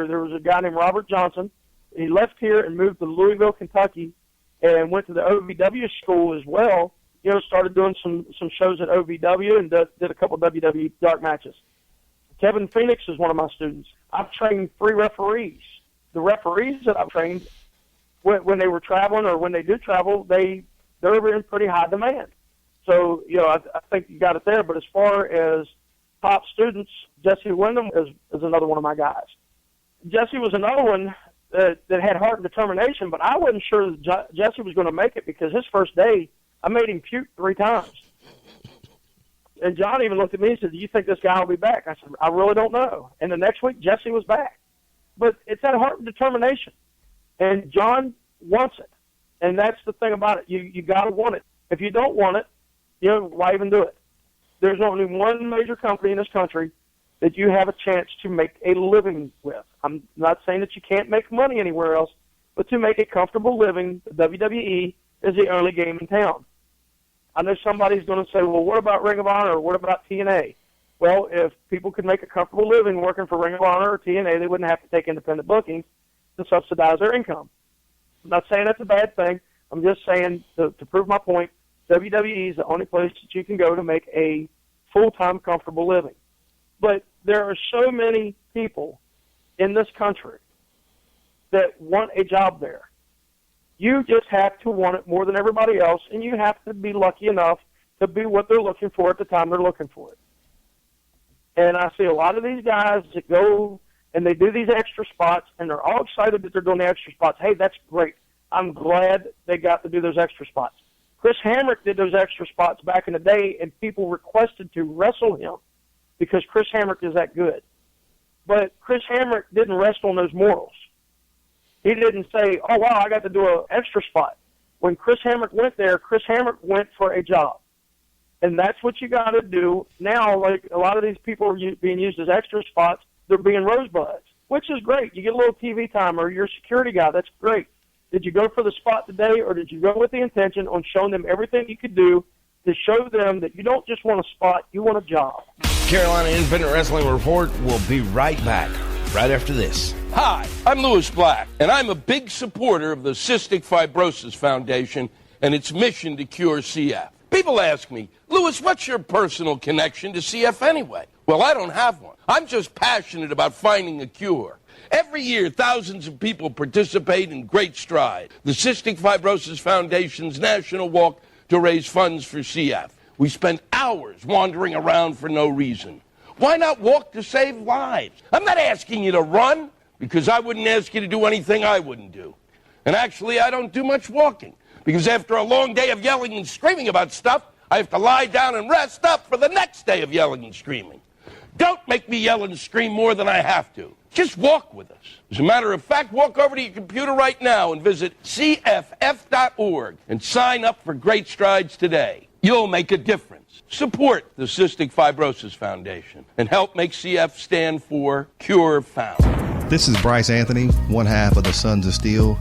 there was a guy named Robert Johnson. He left here and moved to Louisville, Kentucky, and went to the OVW school as well. Started doing some shows at OVW and did a couple of WWE dark matches. Kevin Phoenix is one of my students. I've trained 3 referees. The referees that I've trained, when they were traveling or when they do travel, they're in pretty high demand. So, I think you got it there. But as far as top students, Jesse Wyndham is another one of my guys. Jesse was another one that had heart and determination, but I wasn't sure that Jesse was going to make it because his first day, I made him puke 3 times. And John even looked at me and said, do you think this guy will be back? I said, I really don't know. And the next week, Jesse was back. But it's that heart and determination. And John wants it. And that's the thing about it. You got to want it. If you don't want it, why even do it? There's only one major company in this country that you have a chance to make a living with. I'm not saying that you can't make money anywhere else, but to make a comfortable living, WWE is the only game in town. I know somebody's going to say, well, what about Ring of Honor or what about TNA? Well, if people could make a comfortable living working for Ring of Honor or TNA, they wouldn't have to take independent bookings to subsidize their income. I'm not saying that's a bad thing. I'm just saying, to prove my point, WWE is the only place that you can go to make a full-time comfortable living. But there are so many people in this country that want a job there. You just have to want it more than everybody else, and you have to be lucky enough to be what they're looking for at the time they're looking for it. And I see a lot of these guys that go and they do these extra spots, and they're all excited that they're doing the extra spots. Hey, that's great. I'm glad they got to do those extra spots. Chris Hamrick did those extra spots back in the day, and people requested to wrestle him because Chris Hamrick is that good. But Chris Hamrick didn't rest on those morals. He didn't say, oh, wow, I got to do an extra spot. When Chris Hamrick went there, Chris Hamrick went for a job. And that's what you got to do. Now, like a lot of these people are being used as extra spots, they're being rosebuds, which is great. You get a little TV time or you're a security guy. That's great. Did you go for the spot today, or did you go with the intention on showing them everything you could do to show them that you don't just want a spot, you want a job? Carolina Independent Wrestling Report will be right back, right after this. Hi, I'm Lewis Black, and I'm a big supporter of the Cystic Fibrosis Foundation and its mission to cure CF. People ask me, Lewis, what's your personal connection to CF anyway? Well, I don't have one. I'm just passionate about finding a cure. Every year, thousands of people participate in Great Stride, the Cystic Fibrosis Foundation's national walk to raise funds for CF. We spend hours wandering around for no reason. Why not walk to save lives? I'm not asking you to run, because I wouldn't ask you to do anything I wouldn't do. And actually, I don't do much walking, because after a long day of yelling and screaming about stuff, I have to lie down and rest up for the next day of yelling and screaming. Don't make me yell and scream more than I have to. Just walk with us. As a matter of fact, walk over to your computer right now and visit cff.org and sign up for Great Strides today. You'll make a difference. Support the Cystic Fibrosis Foundation and help make CF stand for Cure Found. This is Bryce Anthony, one half of the Sons of Steel.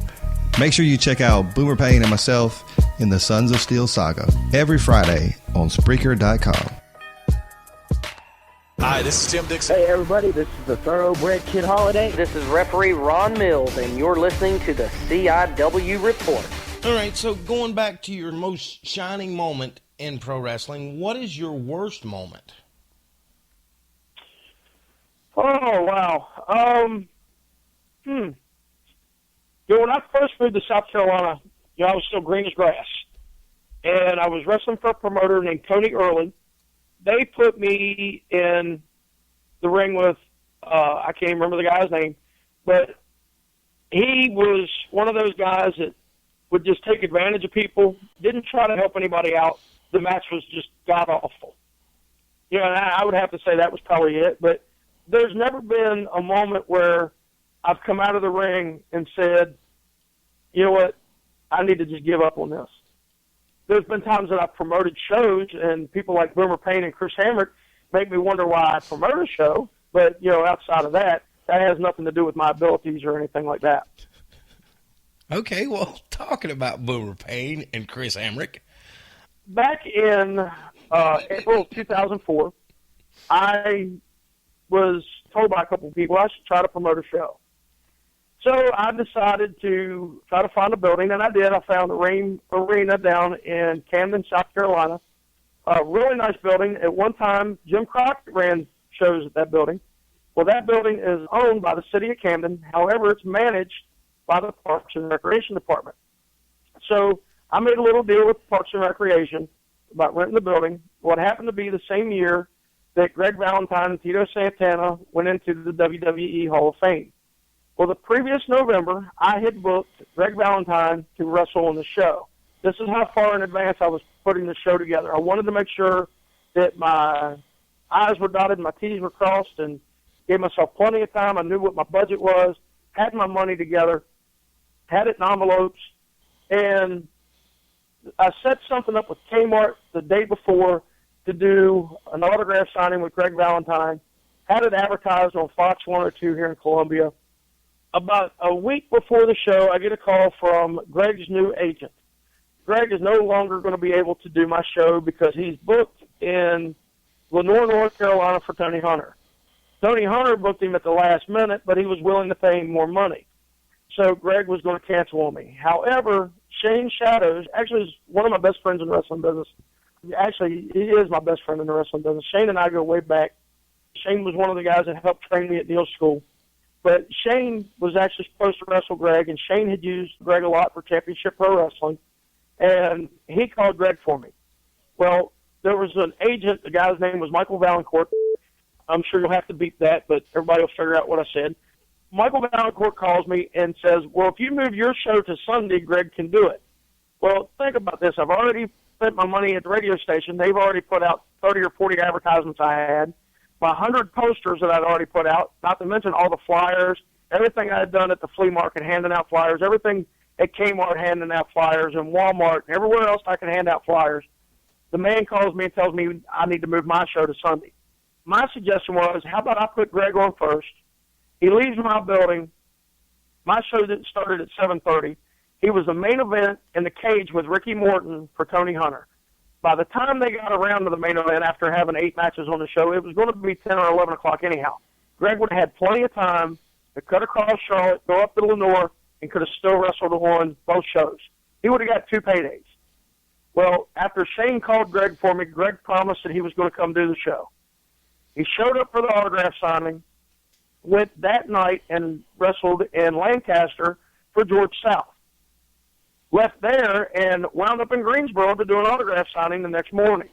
Make sure you check out Boomer Payne and myself in the Sons of Steel saga every Friday on Spreaker.com. Hi, this is Tim Dixon. Hey, everybody, this is the Thoroughbred Kid Holiday. This is referee Ron Mills, and you're listening to the CIW Report. All right, so going back to your most shining moment in pro wrestling, what is your worst moment? Oh, wow. When I first moved to South Carolina, I was still green as grass. And I was wrestling for a promoter named Tony Early. They put me in the ring with, I can't even remember the guy's name, but he was one of those guys that would just take advantage of people, didn't try to help anybody out. The match was just god-awful. And I would have to say that was probably it, but there's never been a moment where I've come out of the ring and said, you know what, I need to just give up on this. There's been times that I've promoted shows, and people like Boomer Payne and Chris Hamrick make me wonder why I promote a show. But, outside of that, that has nothing to do with my abilities or anything like that. Okay, well, talking about Boomer Payne and Chris Hamrick. Back in April of 2004, I was told by a couple of people I should try to promote a show. So I decided to try to find a building, and I did. I found the Reign Arena down in Camden, South Carolina. A really nice building. At one time, Jim Crockett ran shows at that building. Well, that building is owned by the city of Camden. However, it's managed by the Parks and Recreation Department. So I made a little deal with Parks and Recreation about renting the building. What happened to be the same year that Greg Valentine and Tito Santana went into the WWE Hall of Fame. Well, the previous November, I had booked Greg Valentine to wrestle on the show. This is how far in advance I was putting the show together. I wanted to make sure that my I's were dotted and my T's were crossed, and gave myself plenty of time. I knew what my budget was, had my money together, had it in envelopes, and I set something up with Kmart the day before to do an autograph signing with Greg Valentine, had it advertised on Fox 102 here in Columbia. About a week before the show, I get a call from Greg's new agent. Greg is no longer going to be able to do my show because he's booked in Lenore, North Carolina for Tony Hunter. Tony Hunter booked him at the last minute, but he was willing to pay him more money. So Greg was going to cancel on me. However, Shane Shadows, actually is one of my best friends in the wrestling business. Actually, he is my best friend in the wrestling business. Shane and I go way back. Shane was one of the guys that helped train me at Neil's school. But Shane was actually supposed to wrestle Greg, and Shane had used Greg a lot for Championship Pro Wrestling, and he called Greg for me. Well, there was an agent. The guy's name was Michael Valancourt. I'm sure you'll have to beat that, but everybody will figure out what I said. Michael Valancourt calls me and says, well, if you move your show to Sunday, Greg can do it. Well, think about this. I've already spent my money at the radio station. They've already put out 30 or 40 advertisements I had. My 100 posters that I'd already put out, not to mention all the flyers, everything I had done at the flea market, handing out flyers, everything at Kmart handing out flyers, and Walmart, and everywhere else I can hand out flyers. The man calls me and tells me I need to move my show to Sunday. My suggestion was, how about I put Greg on first? He leaves my building. My show started at 7:30. He was the main event in the cage with Ricky Morton for Tony Hunter. By the time they got around to the main event after having 8 matches on the show, it was going to be 10 or 11 o'clock anyhow. Greg would have had plenty of time to cut across Charlotte, go up to Lenore, and could have still wrestled on both shows. He would have got 2 paydays. Well, after Shane called Greg for me, Greg promised that he was going to come do the show. He showed up for the autograph signing, went that night and wrestled in Lancaster for George South. Left there and wound up in Greensboro to do an autograph signing the next morning.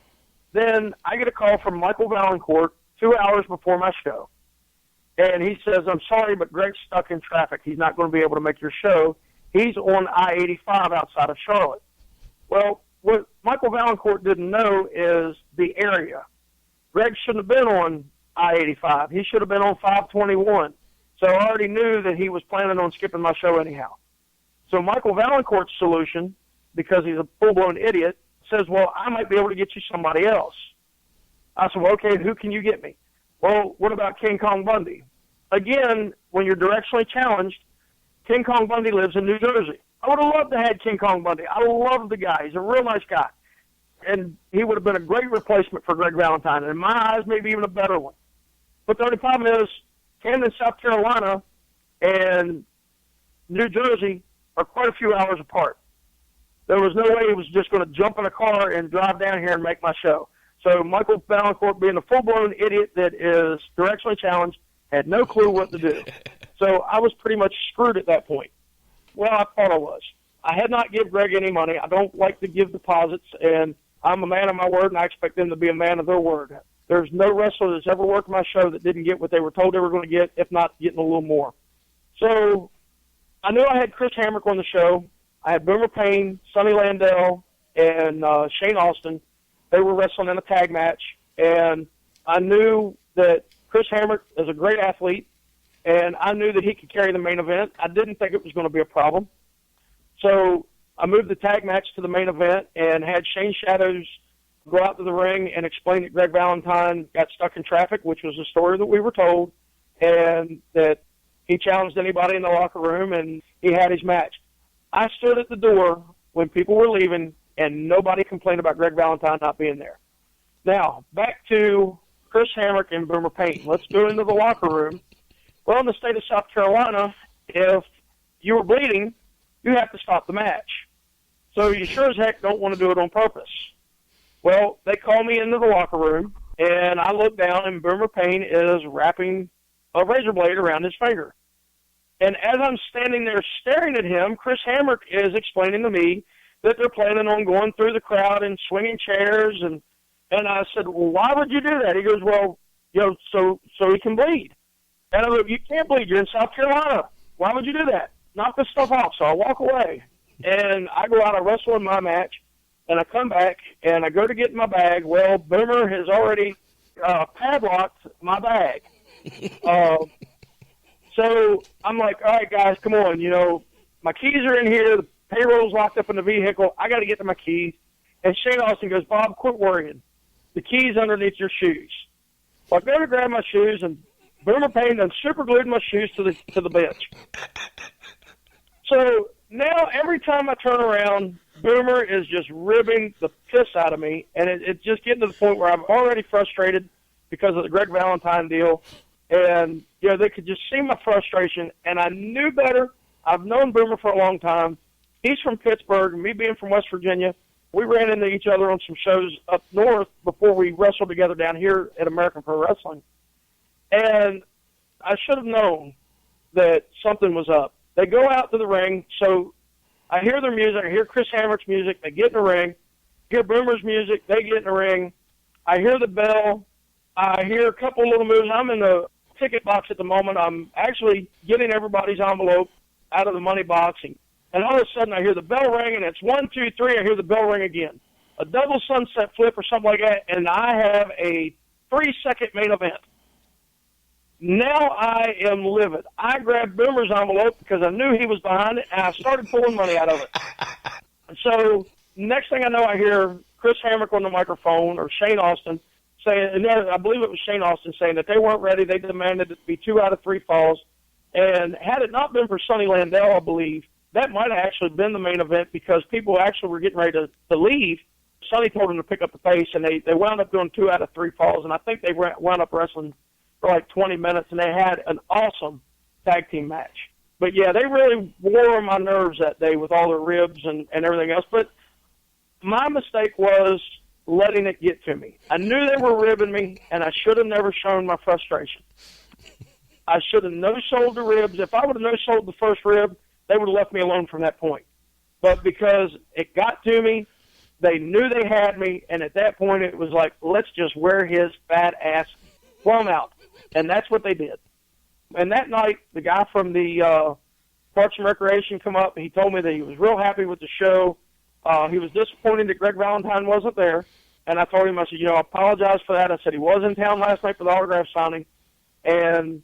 Then I get a call from Michael Valancourt 2 hours before my show. And he says, I'm sorry, but Greg's stuck in traffic. He's not going to be able to make your show. He's on I-85 outside of Charlotte. Well, what Michael Valancourt didn't know is the area. Greg shouldn't have been on I-85. He should have been on 521. So I already knew that he was planning on skipping my show anyhow. So Michael Valancourt's solution, because he's a full-blown idiot, says, well, I might be able to get you somebody else. I said, well, okay, who can you get me? Well, what about King Kong Bundy? Again, when you're directionally challenged, King Kong Bundy lives in New Jersey. I would have loved to have had King Kong Bundy. I love the guy. He's a real nice guy. And he would have been a great replacement for Greg Valentine, and in my eyes, maybe even a better one. But the only problem is Camden, South Carolina, and New Jersey are quite a few hours apart. There was no way he was just going to jump in a car and drive down here and make my show. So Michael Valancourt, being the full-blown idiot that is directionally challenged, had no clue what to do. So I was pretty much screwed at that point. Well, I thought I was. I had not given Greg any money. I don't like to give deposits, and I'm a man of my word, and I expect them to be a man of their word. There's no wrestler that's ever worked my show that didn't get what they were told they were going to get, if not getting a little more. So I knew I had Chris Hamrick on the show. I had Boomer Payne, Sonny Landell, and Shane Austin. They were wrestling in a tag match, and I knew that Chris Hamrick is a great athlete, and I knew that he could carry the main event. I didn't think it was going to be a problem. So I moved the tag match to the main event and had Shane Shadows go out to the ring and explain that Greg Valentine got stuck in traffic, which was the story that we were told, and that he challenged anybody in the locker room, and he had his match. I stood at the door when people were leaving, and nobody complained about Greg Valentine not being there. Now, back to Chris Hamrick and Boomer Payne. Let's go into the locker room. Well, in the state of South Carolina, if you were bleeding, you have to stop the match. So you sure as heck don't want to do it on purpose. Well, they call me into the locker room, and I look down, and Boomer Payne is wrapping a razor blade around his finger. And as I'm standing there staring at him, Chris Hamrick is explaining to me that they're planning on going through the crowd and swinging chairs. And I said, well, why would you do that? He goes, well, so he can bleed. And I go, you can't bleed. You're in South Carolina. Why would you do that? Knock this stuff off. So I walk away. And I go out, I wrestle in my match, and I come back, and I go to get in my bag. Well, Boomer has already padlocked my bag. So I'm like, all right, guys, come on. My keys are in here. The payroll's locked up in the vehicle. I got to get to my keys. And Shane Austin goes, Bob, quit worrying. The key's underneath your shoes. So I go to grab my shoes, and Boomer Payne done super glued my shoes to the bench. So now every time I turn around, Boomer is just ribbing the piss out of me, and it's just getting to the point where I'm already frustrated because of the Greg Valentine deal. And, they could just see my frustration, and I knew better. I've known Boomer for a long time. He's from Pittsburgh, me being from West Virginia. We ran into each other on some shows up north before we wrestled together down here at American Pro Wrestling. And I should have known that something was up. They go out to the ring, so I hear their music. I hear Chris Hamrick's music. They get in the ring. I hear Boomer's music. They get in the ring. I hear the bell. I hear a couple little moves. I'm in the ticket box at the moment. I'm actually getting everybody's envelope out of the money box. And all of a sudden, I hear the bell ring, and it's 1, 2, 3. I hear the bell ring again. A double sunset flip or something like that, and I have a 3-second main event. Now I am livid. I grabbed Boomer's envelope because I knew he was behind it, and I started pulling money out of it. So next thing I know, I hear Chris Hamrick on the microphone, or Shane Austin, saying, and I believe it was Shane Austin saying that they weren't ready. They demanded it to be 2 out of 3 falls. And had it not been for Sonny Landell, I believe, that might have actually been the main event because people actually were getting ready to leave. Sonny told them to pick up the pace, and they wound up doing 2 out of 3 falls. And I think they wound up wrestling for like 20 minutes, and they had an awesome tag team match. But, yeah, they really wore on my nerves that day with all their ribs and everything else. But my mistake was letting it get to me. I knew they were ribbing me, and I should have never shown my frustration. I should have no-sold the ribs. If I would have no-sold the first rib, they would have left me alone from that point. But because it got to me, they knew they had me, and at that point it was like, let's just wear his fat ass plumb out. And that's what they did. And that night, the guy from the Parks and Recreation come up, and he told me that he was real happy with the show. He was disappointed that Greg Valentine wasn't there. And I told him, I said, I apologize for that. I said he was in town last night for the autograph signing. And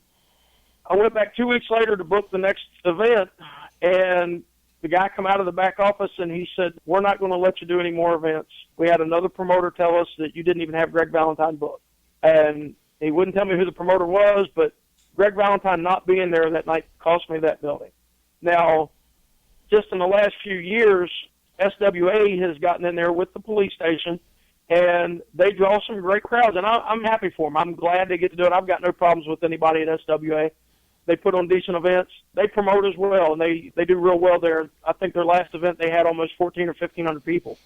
I went back 2 weeks later to book the next event, and the guy come out of the back office, and he said, we're not going to let you do any more events. We had another promoter tell us that you didn't even have Greg Valentine booked. And he wouldn't tell me who the promoter was, but Greg Valentine not being there that night cost me that building. Now, just in the last few years, SWA has gotten in there with the police station, and they draw some great crowds, and I'm happy for them. I'm glad they get to do it. I've got no problems with anybody at SWA. They put on decent events. They promote as well, and they do real well there. I think their last event they had almost 1,400 or 1,500 people.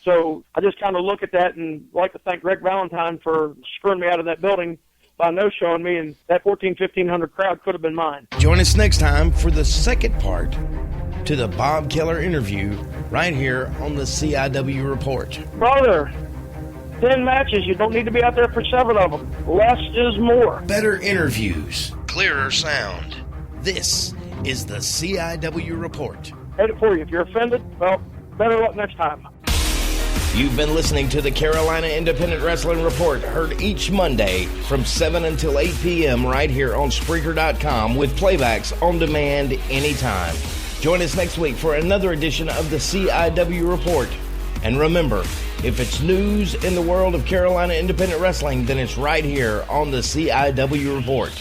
So I just kind of look at that and like to thank Greg Valentine for screwing me out of that building by no-showing me, and that 1,500 crowd could have been mine. Join us next time for the second part to the Bob Keller interview right here on the CIW Report. Brother, 10 matches. You don't need to be out there for 7 of them. Less is more. Better interviews, clearer sound. This is the CIW Report. Headed for you. If you're offended, well, better luck next time. You've been listening to the Carolina Independent Wrestling Report, heard each Monday from 7 until 8 p.m. right here on Spreaker.com with playbacks on demand anytime. Join us next week for another edition of the CIW Report. And remember, if it's news in the world of Carolina Independent Wrestling, then it's right here on the CIW Report.